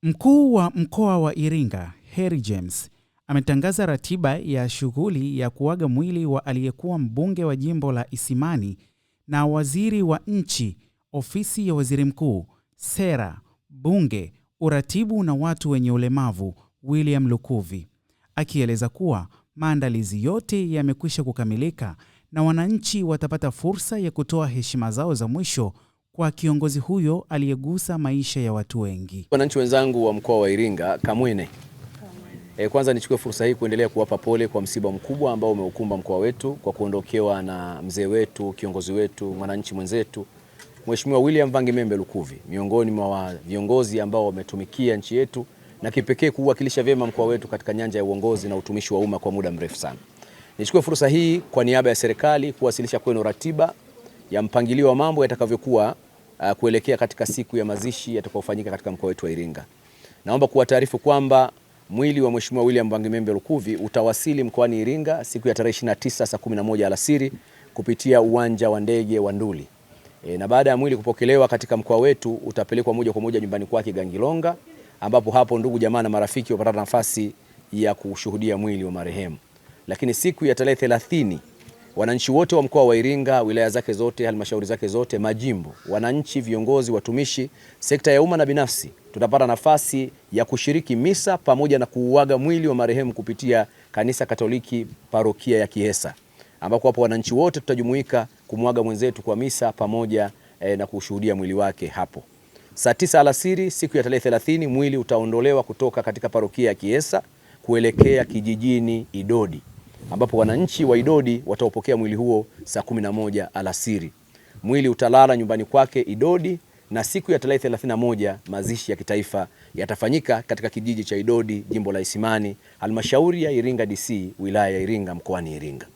Mkuu wa mkoa wa Iringa, Harry James, ametangaza ratiba ya shughuli ya kuaga mwili wa aliyekuwa mbunge wa jimbo la Isimani na waziri wa nchi, ofisi ya waziri mkuu, sera, bunge, uratibu na watu wenye ulemavu, William Lukuvi, akieleza kuwa maandalizi yote yamekwisha kukamilika na wananchi watapata fursa ya kutoa heshima zao za mwisho kwa kiongozi huyo aliyegusa maisha ya watu wengi. Wananchi wenzangu wa mkoa wa Iringa, Kamwene. Kwanza nichukue fursa hii kuendelea kuwapa pole kwa msiba mkubwa ambao umeukumba mkoa wetu kwa kuondokewa na mzee wetu, kiongozi wetu, mwananchi mwenzetu, Mheshimiwa William Vangimembe Lukuvi, miongoni mwa viongozi ambao wametumikia nchi yetu na kipekee kuwakilisha vyema mkoa wetu katika nyanja ya uongozi na utumishi wa umma kwa muda mrefu sana. Nichukue fursa hii kwa niaba ya serikali kuwasilisha kwenu ratiba ya mpangilio wa mambo yatakavyokuwa kuelekea katika siku ya mazishi yatakayofanyika katika mkoa wetu wa Iringa. Naomba kuwataarifu kwamba mwili wa Mheshimiwa William Vangimembe Lukuvi utawasili mkoani Iringa siku ya tarehe 29 saa 11 alasiri kupitia uwanja wa ndege wa Nduli. Na baada ya mwili kupokelewa katika mkoa wetu utapelekwa moja kwa moja nyumbani kwake Gangilonga, ambapo hapo ndugu jamaa na marafiki wapata nafasi ya kushuhudia mwili wa marehemu. Lakini siku ya tarehe 30 wananchi wote wa mkoa wa Iringa, wilaya zake zote, halmashauri zake zote, majimbo, wananchi, viongozi, watumishi, sekta ya umma na binafsi, tutapata nafasi ya kushiriki misa pamoja na kuuaga mwili wa marehemu kupitia Kanisa Katoliki Parokia ya Kihesa, ambako hapo wananchi wote tutajumuika kumwaga mwenzetu kwa misa pamoja na kushuhudia mwili wake hapo. Saa 9 alasiri siku ya tarehe 30 mwili utaondolewa kutoka katika Parokia ya Kihesa kuelekea kijijini Idodi, ambapo wananchi wa Idodi wataupokea mwili huo saa 11 alasiri. Mwili utalala nyumbani kwake Idodi, na siku ya tarehe 31 mazishi ya kitaifa yatafanyika katika kijiji cha Idodi, jimbo la Isimani, halmashauri ya Iringa DC, wilaya ya Iringa, mkoani Iringa.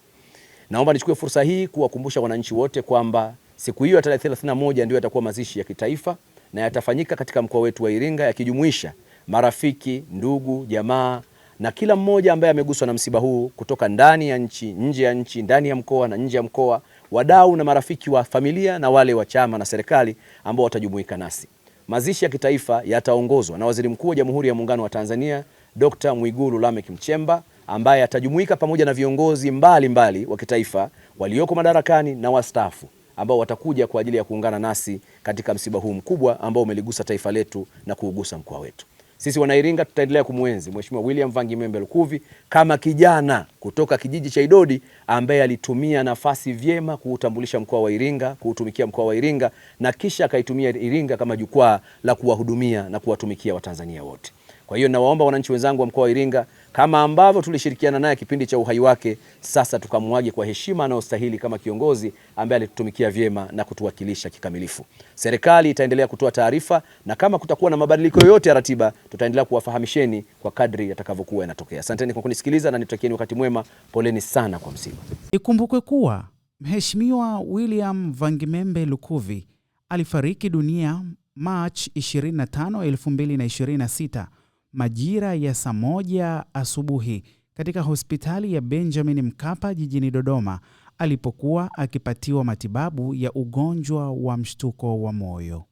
Naomba nichukue fursa hii kuwakumbusha wananchi wote kwamba siku hiyo ya tarehe 31 ndio yatakuwa mazishi ya kitaifa na yatafanyika katika mkoa wetu wa Iringa, yakijumuisha marafiki, ndugu, jamaa na kila mmoja ambaye ameguswa na msiba huu kutoka ndani ya nchi, nje ya nchi, ndani ya mkoa na nje ya mkoa, wadau na marafiki wa familia na wale wa chama na serikali ambao watajumuika nasi. Mazishi ya kitaifa yataongozwa na Waziri Mkuu wa Jamhuri ya Muungano wa Tanzania, Dr. Mwigulu Lameck Nchemba, ambaye atajumuika pamoja na viongozi mbalimbali wa kitaifa walioko madarakani na wastaafu ambao watakuja kwa ajili ya kuungana nasi katika msiba huu mkubwa ambao umeligusa taifa letu na kuugusa mkoa wetu. Sisi wana Iringa tutaendelea kumuenzi Mheshimiwa William Vangimembe Lukuvi kama kijana kutoka kijiji cha Idodi ambaye alitumia nafasi vyema kuutambulisha mkoa wa Iringa, kuutumikia mkoa wa Iringa, na kisha akaitumia Iringa kama jukwaa la kuwahudumia na kuwatumikia Watanzania wote. Kwa hiyo nawaomba wananchi wenzangu wa mkoa wa Iringa, kama ambavyo tulishirikiana naye kipindi cha uhai wake, sasa tukamwage kwa heshima anayostahili kama kiongozi ambaye alitutumikia vyema na kutuwakilisha kikamilifu. Serikali itaendelea kutoa taarifa, na kama kutakuwa na mabadiliko yoyote ya ratiba tutaendelea kuwafahamisheni kwa kadri yatakavyokuwa yanatokea. Asanteni kwa kunisikiliza na nitakieni wakati mwema. Poleni sana kwa msiba. Ikumbukwe kuwa Mheshimiwa William Vangimembe Lukuvi alifariki dunia March 25, 2026 majira ya saa 1 asubuhi katika hospitali ya Benjamin Mkapa jijini Dodoma alipokuwa akipatiwa matibabu ya ugonjwa wa mshtuko wa moyo.